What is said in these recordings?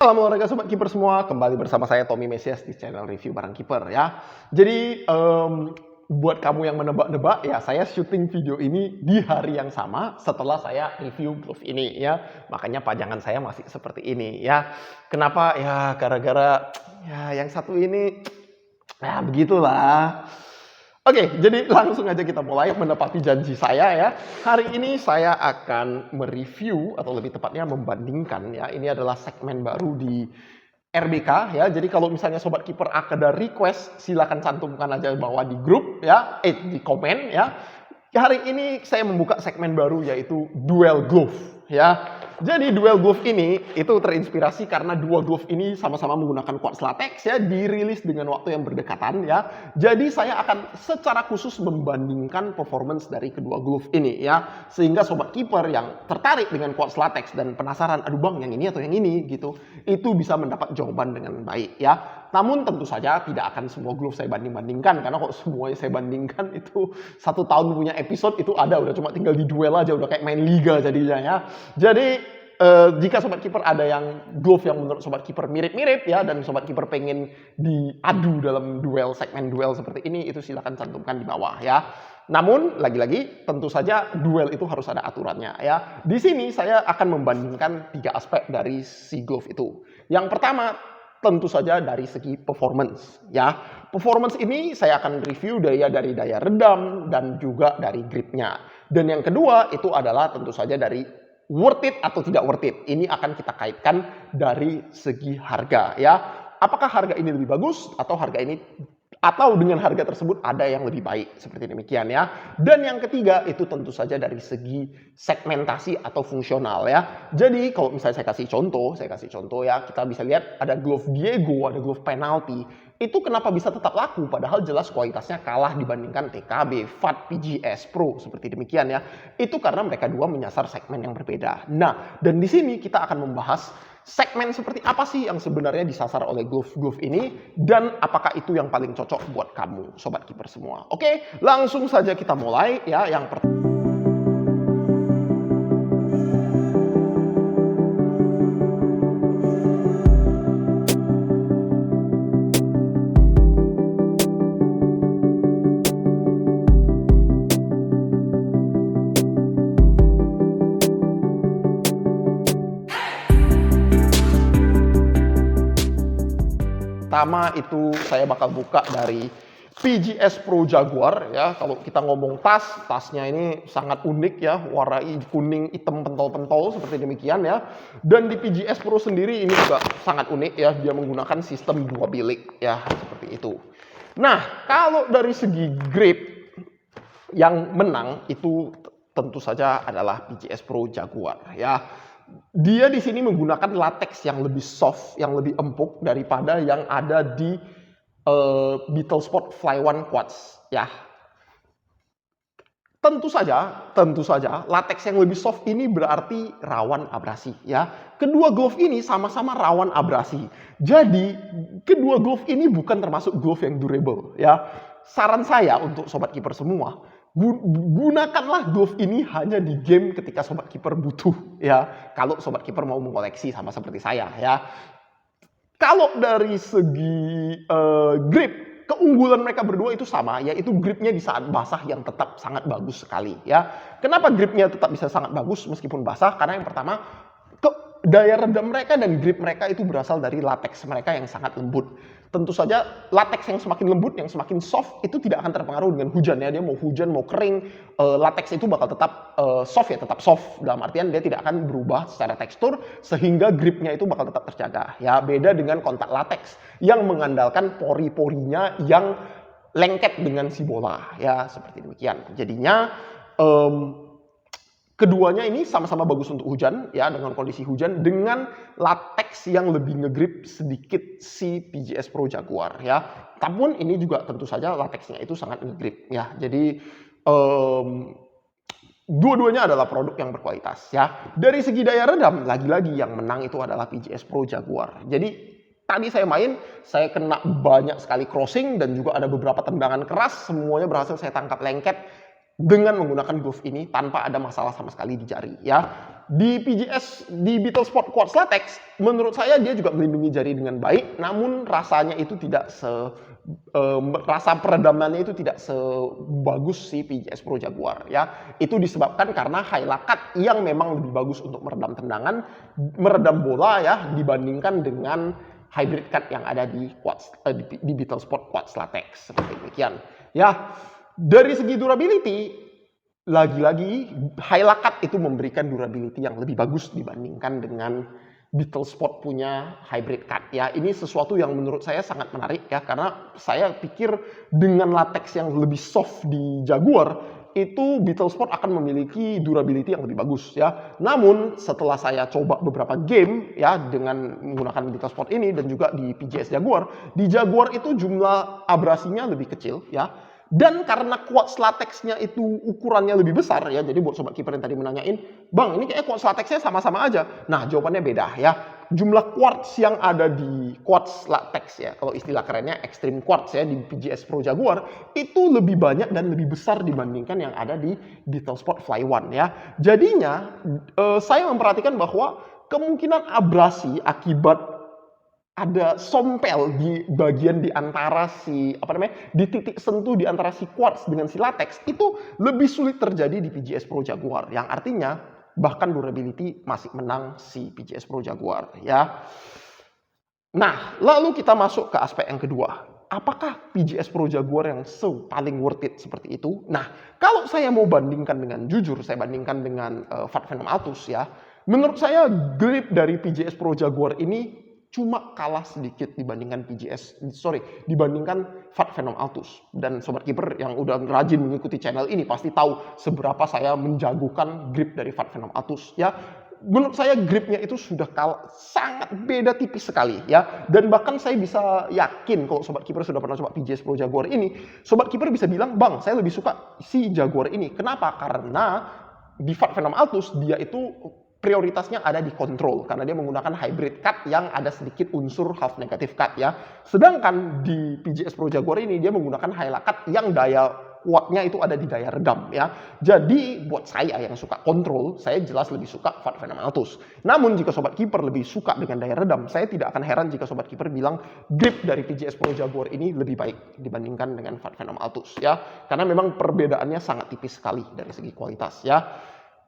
Salam olahraga sobat kiper semua, kembali bersama saya Tommy Mesias di channel review barang kiper ya. Jadi buat kamu yang menebak-nebak ya, saya syuting video ini di hari yang sama setelah saya review glove ini ya. Makanya pajangan saya masih seperti ini ya. Kenapa? Ya gara-gara ya yang satu ini ya begitulah. Oke, jadi langsung aja kita mulai menepati janji saya ya. Hari ini saya akan mereview atau lebih tepatnya membandingkan ya. Ini adalah segmen baru di RBK ya. Jadi kalau misalnya sobat kiper ada request, silakan cantumkan aja bawah di grup ya, di komen ya. Hari ini saya membuka segmen baru yaitu dual glove ya. Jadi dual glove ini itu terinspirasi karena dua glove ini sama-sama menggunakan quartz latex ya, dirilis dengan waktu yang berdekatan ya. Jadi saya akan secara khusus membandingkan performance dari kedua glove ini ya, sehingga sobat kiper yang tertarik dengan quartz latex dan penasaran, aduh bang yang ini atau yang ini gitu, itu bisa mendapat jawaban dengan baik ya. Namun tentu saja tidak akan semua glove saya banding-bandingkan, karena kok semuanya saya bandingkan itu 1 tahun punya episode itu ada, udah cuma tinggal di duel aja, udah kayak main liga jadinya ya. Jadi jika sobat kiper ada yang glove yang menurut sobat kiper mirip-mirip ya, dan sobat kiper pengen diadu dalam duel, segmen duel seperti ini, itu silahkan cantumkan di bawah ya. Namun lagi-lagi tentu saja duel itu harus ada aturannya ya. Di sini saya akan membandingkan 3 aspek dari si glove itu. Yang pertama tentu saja dari segi performance ya. Performance ini saya akan review dari daya redam dan juga dari gripnya. Dan yang kedua itu adalah tentu saja dari worth it atau tidak worth it. Ini akan kita kaitkan dari segi harga ya. Apakah harga ini lebih bagus atau dengan harga tersebut ada yang lebih baik, seperti demikian ya. Dan yang ketiga itu tentu saja dari segi segmentasi atau fungsional ya. Jadi kalau misalnya saya kasih contoh ya, kita bisa lihat ada glove Diego, ada glove penalty. Itu kenapa bisa tetap laku padahal jelas kualitasnya kalah dibandingkan TKB, FAT, PGS Pro seperti demikian ya. Itu karena mereka dua menyasar segmen yang berbeda. Nah, dan di sini kita akan membahas segmen seperti apa sih yang sebenarnya disasar oleh glove-glove ini, dan apakah itu yang paling cocok buat kamu sobat kiper semua. Oke, langsung saja kita mulai ya. Yang pertama, itu saya bakal buka dari PGS Pro Jaguar ya. Kalau kita ngomong tasnya ini sangat unik ya, warna kuning hitam pentol-pentol seperti demikian ya. Dan di PGS Pro sendiri ini juga sangat unik ya, dia menggunakan sistem 2 bilik ya, seperti itu. Nah, kalau dari segi grip yang menang itu tentu saja adalah PGS Pro Jaguar ya. Dia di sini menggunakan latex yang lebih soft, yang lebih empuk daripada yang ada di Beetle Sport Fly One Quartz ya. Tentu saja latex yang lebih soft ini berarti rawan abrasi ya. Kedua glove ini sama-sama rawan abrasi. Jadi kedua glove ini bukan termasuk glove yang durable ya. Saran saya untuk sobat kiper semua, gunakanlah glove ini hanya di game ketika sobat kiper butuh ya. Kalau sobat kiper mau mengoleksi sama seperti saya ya. Kalau dari segi grip, keunggulan mereka berdua itu sama, yaitu gripnya di saat basah yang tetap sangat bagus sekali ya. Kenapa gripnya tetap bisa sangat bagus meskipun basah? Karena yang pertama, daya redam mereka dan grip mereka itu berasal dari latex mereka yang sangat lembut. Tentu saja latex yang semakin lembut, yang semakin soft itu tidak akan terpengaruh dengan hujan ya. Dia mau hujan, mau kering, latex itu bakal tetap soft ya, tetap soft. Dalam artian dia tidak akan berubah secara tekstur sehingga gripnya itu bakal tetap terjaga ya. Beda dengan kontak latex yang mengandalkan pori-porinya yang lengket dengan si bola ya, seperti demikian. Jadinya keduanya ini sama-sama bagus untuk hujan ya, dengan kondisi hujan, dengan latex yang lebih ngegrip sedikit si PGS Pro Jaguar ya. Namun ini juga tentu saja latexnya itu sangat ngegrip ya. Jadi dua-duanya adalah produk yang berkualitas ya. Dari segi daya redam, lagi-lagi yang menang itu adalah PGS Pro Jaguar. Jadi tadi saya main, saya kena banyak sekali crossing dan juga ada beberapa tendangan keras, semuanya berhasil saya tangkap lengket. dengan menggunakan glove ini tanpa ada masalah sama sekali di jari ya. Di PGS, di Beetle Sport Quartz Latex, menurut saya dia juga melindungi jari dengan baik, namun rasanya itu tidak rasa peredamannya itu tidak sebagus si PGS Pro Jaguar ya. Itu disebabkan karena Hylakat yang memang lebih bagus untuk meredam tendangan, meredam bola ya dibandingkan dengan hybrid cut yang ada di di Beetle Sport Quartz Latex seperti demikian ya. Dari segi durability, lagi-lagi Hylakat itu memberikan durability yang lebih bagus dibandingkan dengan Beetle Sport punya hybrid cut ya. Ini sesuatu yang menurut saya sangat menarik ya, karena saya pikir dengan latex yang lebih soft di Jaguar itu Beetle Sport akan memiliki durability yang lebih bagus ya. Namun setelah saya coba beberapa game ya dengan menggunakan Beetle Sport ini dan juga di PGS Jaguar, di Jaguar itu jumlah abrasinya lebih kecil ya. Dan karena quartz latexnya itu ukurannya lebih besar ya, jadi buat sobat kiper yang tadi menanyain, Bang ini kayak quartz latexnya sama-sama aja. Nah jawabannya beda ya. Jumlah quartz yang ada di quartz latex ya, kalau istilah kerennya extreme quartz ya di PGS Pro Jaguar, itu lebih banyak dan lebih besar dibandingkan yang ada di Beetle Sport Fly One ya. Jadinya saya memperhatikan bahwa kemungkinan abrasi akibat ada sompel di bagian di antara di titik sentuh di antara si quartz dengan si latex itu lebih sulit terjadi di PGS Pro Jaguar, yang artinya bahkan durability masih menang si PGS Pro Jaguar ya. Nah, lalu kita masuk ke aspek yang kedua. Apakah PGS Pro Jaguar yang paling worth it seperti itu? Nah, kalau saya mau bandingkan dengan jujur, saya bandingkan dengan Fat Venom Altus ya. Menurut saya grip dari PGS Pro Jaguar ini cuma kalah sedikit dibandingkan dibandingkan Fat Venom Altus. Dan sobat kiper yang udah rajin mengikuti channel ini pasti tahu seberapa saya menjagokan grip dari Fat Venom Altus ya. Menurut saya gripnya itu sudah sangat beda tipis sekali ya. Dan bahkan saya bisa yakin kalau sobat kiper sudah pernah coba PGS Pro Jaguar ini, sobat kiper bisa bilang, Bang saya lebih suka si Jaguar ini. Kenapa? Karena di Fat Venom Altus dia itu prioritasnya ada di control karena dia menggunakan hybrid cut yang ada sedikit unsur half negative cut ya. Sedangkan di PGS Pro Jaguar ini dia menggunakan Hylakat yang daya kuatnya itu ada di daya redam ya. Jadi buat saya yang suka control, saya jelas lebih suka Fat Venom Altus. Namun jika sobat kiper lebih suka dengan daya redam, saya tidak akan heran jika sobat kiper bilang grip dari PGS Pro Jaguar ini lebih baik dibandingkan dengan Fat Venom Altus ya. Karena memang perbedaannya sangat tipis sekali dari segi kualitas ya.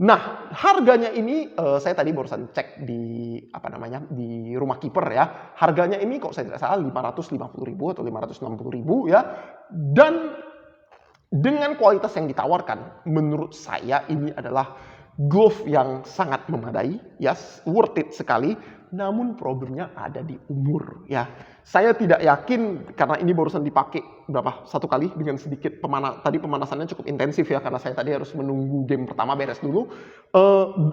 Nah, harganya ini saya tadi barusan cek di di rumah kiper ya. Harganya ini kok saya tidak salah 550.000 atau 560.000 ya. Dan dengan kualitas yang ditawarkan, menurut saya ini adalah glove yang sangat memadai, ya, worth it sekali. Namun problemnya ada di umur, ya. Saya tidak yakin karena ini barusan dipakai satu kali dengan sedikit tadi pemanasannya cukup intensif ya karena saya tadi harus menunggu game pertama beres dulu.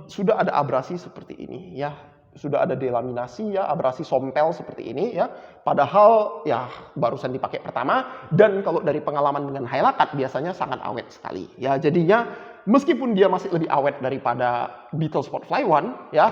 Sudah ada abrasi seperti ini, ya. Sudah ada delaminasi ya, abrasi sompel seperti ini ya. Padahal ya barusan dipakai pertama dan kalau dari pengalaman dengan Hylakat biasanya sangat awet sekali. Ya jadinya meskipun dia masih lebih awet daripada Beetle Sport Fly One ya,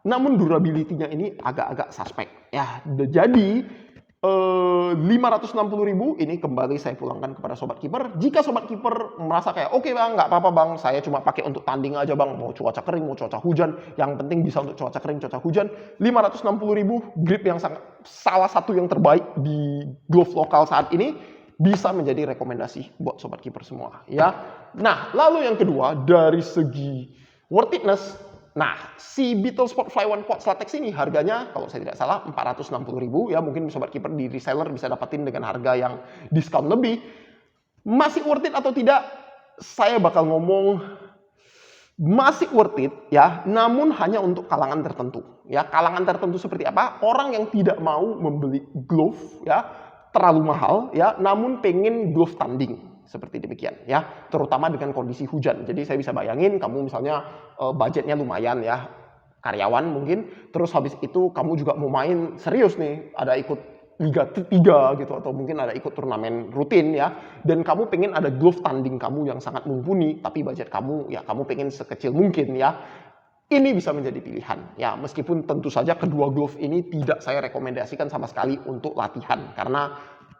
namun durability-nya ini agak-agak suspek ya. Jadi 560.000 ini kembali saya pulangkan kepada sobat kiper. Jika sobat kiper merasa kayak oke bang, nggak apa-apa bang, saya cuma pakai untuk tanding aja bang, mau cuaca kering, mau cuaca hujan, yang penting bisa untuk cuaca kering, cuaca hujan. 560.000 grip yang salah satu yang terbaik di glove lokal saat ini bisa menjadi rekomendasi buat sobat kiper semua ya. Nah, lalu yang kedua dari segi worth itness. Nah, si Beetle Sport Fly One Quartz Latex ini harganya kalau saya tidak salah 460.000 ya, mungkin sobat kiper di reseller bisa dapatin dengan harga yang diskon lebih. Masih worth it atau tidak? Saya bakal ngomong masih worth it ya, namun hanya untuk kalangan tertentu. Ya, kalangan tertentu seperti apa? Orang yang tidak mau membeli glove ya terlalu mahal ya, namun pengen glove tanding. Seperti demikian ya, terutama dengan kondisi hujan. Jadi saya bisa bayangin kamu misalnya budgetnya lumayan ya, karyawan mungkin, terus habis itu kamu juga mau main serius nih, ada ikut Liga 3 gitu atau mungkin ada ikut turnamen rutin ya, dan kamu pengen ada glove tanding kamu yang sangat mumpuni, tapi budget kamu ya kamu pengen sekecil mungkin ya. Ini bisa menjadi pilihan ya, meskipun tentu saja kedua glove ini tidak saya rekomendasikan sama sekali untuk latihan karena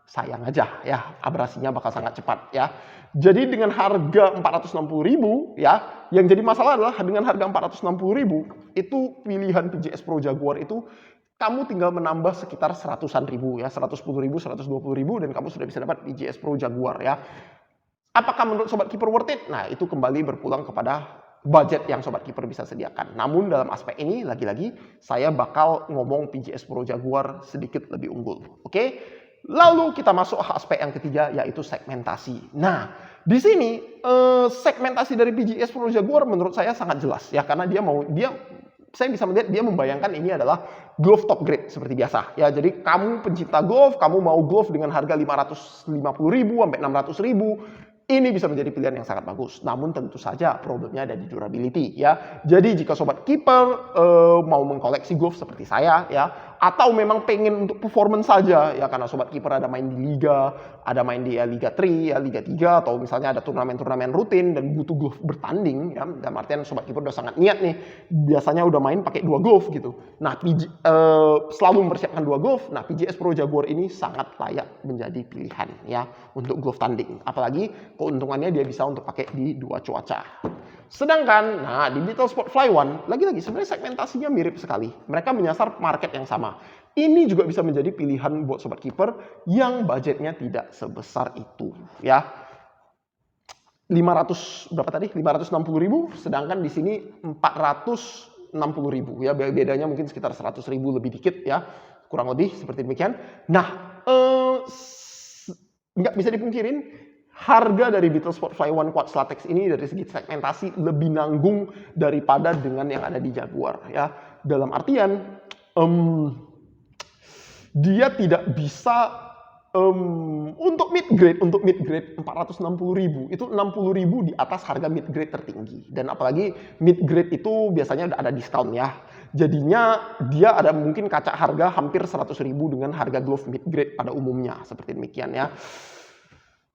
sayang aja ya, abrasinya bakal sangat cepat ya. Jadi dengan harga 460.000 ya, yang jadi masalah adalah dengan harga 460.000 itu pilihan PJS Pro Jaguar itu kamu tinggal menambah sekitar 100-an ribu ya, 110.000, 120.000 dan kamu sudah bisa dapat PJS Pro Jaguar ya. Apakah menurut Sobat Keeper worth it? Nah, itu kembali berpulang kepada budget yang Sobat Keeper bisa sediakan. Namun dalam aspek ini, lagi-lagi, saya bakal ngomong PJS Pro Jaguar sedikit lebih unggul. Oke? Lalu kita masuk aspek yang ketiga, yaitu segmentasi. Nah, di sini segmentasi dari PJS Pro Jaguar menurut saya sangat jelas ya, karena saya bisa melihat dia membayangkan ini adalah glove top grade seperti biasa ya. Jadi kamu pencinta glove, kamu mau glove dengan harga 550.000 sampai 600.000, ini bisa menjadi pilihan yang sangat bagus. Namun tentu saja problemnya ada di durability ya. Jadi jika Sobat Keeper mau mengkoleksi glove seperti saya ya, atau memang pengen untuk performance saja ya, karena Sobat Keeper ada main di liga, ada main di Liga 3 ya, Liga 3, atau misalnya ada turnamen-turnamen rutin dan butuh glove bertanding ya, dalam artian Sobat Keeper udah sangat niat nih, biasanya udah main pakai 2 glove gitu. Nah, selalu mempersiapkan 2 glove. Nah, PJS Pro Jaguar ini sangat layak menjadi pilihan ya untuk glove tanding. Apalagi keuntungannya dia bisa untuk pakai di 2 cuaca. Sedangkan, nah di Beetle Sport Fly One, lagi-lagi sebenarnya segmentasinya mirip sekali. Mereka menyasar market yang sama. Ini juga bisa menjadi pilihan buat Sobat Keeper yang budgetnya tidak sebesar itu. Ya, 560.000, sedangkan di sini 460.000 ya, bedanya mungkin sekitar 100.000 lebih dikit ya, kurang lebih seperti demikian. Nah, nggak bisa dipungkirin, harga dari Beetle Sport Fly One Quad Latex ini dari segi segmentasi lebih nanggung daripada dengan yang ada di Jaguar ya. Dalam artian dia tidak bisa untuk mid grade 460.000 itu 60.000 di atas harga mid grade tertinggi, dan apalagi mid grade itu biasanya udah ada diskon ya. Jadinya dia ada mungkin kaca harga hampir 100.000 dengan harga glove mid grade pada umumnya seperti demikian ya.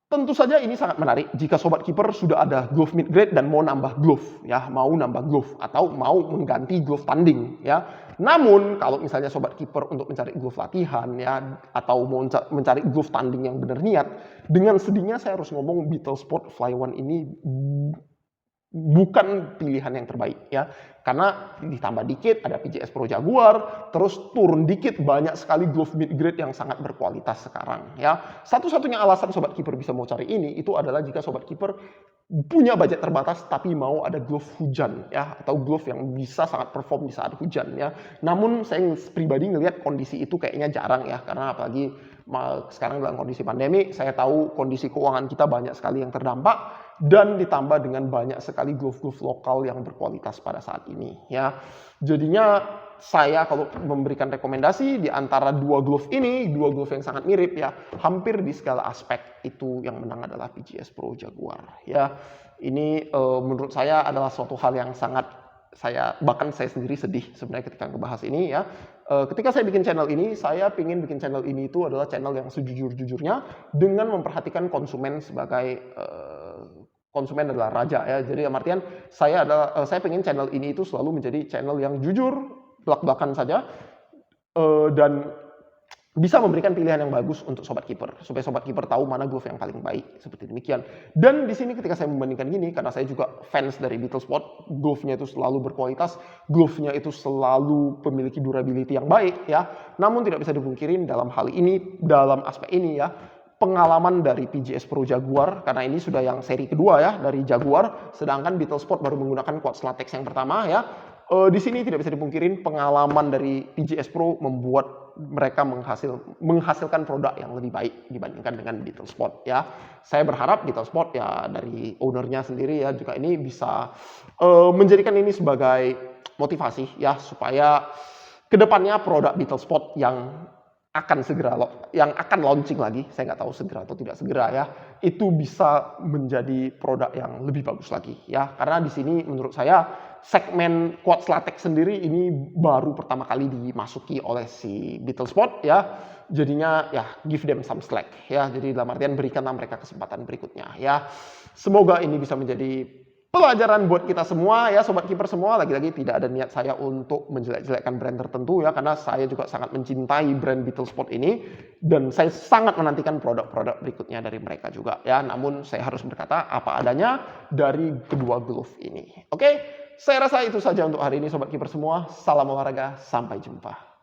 Tentu saja ini sangat menarik jika Sobat Keeper sudah ada glove mid grade dan mau nambah glove ya, mau nambah glove atau mau mengganti glove tanding ya. Namun kalau misalnya Sobat Keeper untuk mencari glove latihan ya, atau mau mencari glove tanding yang benar niat, dengan sedihnya saya harus ngomong Beetle Sport Fly One ini bukan pilihan yang terbaik ya, karena ditambah dikit ada PJS Pro Jaguar, terus turun dikit banyak sekali glove mid grade yang sangat berkualitas sekarang ya. Satu-satunya alasan Sobat Keeper bisa mau cari ini itu adalah jika Sobat Keeper punya budget terbatas tapi mau ada glove hujan ya, atau glove yang bisa sangat perform di saat hujan ya. Namun saya pribadi ngelihat kondisi itu kayaknya jarang ya, karena apalagi sekarang dalam kondisi pandemi, saya tahu kondisi keuangan kita banyak sekali yang terdampak, dan ditambah dengan banyak sekali glove-glove lokal yang berkualitas pada saat ini ya. Jadinya saya kalau memberikan rekomendasi di antara 2 glove ini, 2 glove yang sangat mirip ya, hampir di segala aspek itu yang menang adalah PJS Pro Jaguar ya. Ini menurut saya adalah suatu hal yang sangat bahkan saya sendiri sedih sebenarnya ketika ngebahas ini ya. Ketika saya bikin channel ini, saya ingin bikin channel ini itu adalah channel yang sejujur-jujurnya dengan memperhatikan konsumen sebagai konsumen adalah raja ya. Jadi artian saya pengen channel ini itu selalu menjadi channel yang jujur, belak-belakan saja, dan bisa memberikan pilihan yang bagus untuk Sobat Keeper, supaya Sobat Keeper tahu mana glove yang paling baik, seperti demikian. Dan di sini ketika saya membandingkan gini, karena saya juga fans dari Beetle Sport, glove-nya itu selalu berkualitas, glove-nya itu selalu memiliki durability yang baik ya. Namun tidak bisa dipungkirin dalam hal ini, dalam aspek ini ya, pengalaman dari PJS Pro Jaguar, karena ini sudah yang seri kedua ya dari Jaguar, sedangkan Beetle Sport baru menggunakan quad latex yang pertama ya. Di sini tidak bisa dipungkirin pengalaman dari PJS Pro membuat mereka menghasilkan produk yang lebih baik dibandingkan dengan Beetle Sport ya. Saya berharap Beetle Sport ya dari ownernya sendiri ya juga ini bisa menjadikan ini sebagai motivasi ya, supaya kedepannya produk Beetle Sport yang akan launching lagi, saya nggak tahu segera atau tidak segera ya, itu bisa menjadi produk yang lebih bagus lagi ya. Karena di sini menurut saya segmen quad latex sendiri ini baru pertama kali dimasuki oleh si Beetle Sport ya. Jadinya ya give them some slack ya. Jadi dalam artian berikanlah mereka kesempatan berikutnya ya. Semoga ini bisa menjadi pelajaran buat kita semua ya Sobat Kiper semua. Lagi-lagi tidak ada niat saya untuk menjelek-jelekkan brand tertentu ya, karena saya juga sangat mencintai brand Beetlesport ini dan saya sangat menantikan produk-produk berikutnya dari mereka juga ya. Namun saya harus berkata apa adanya dari kedua glove ini. Oke, saya rasa itu saja untuk hari ini Sobat Kiper semua. Salam olahraga, sampai jumpa.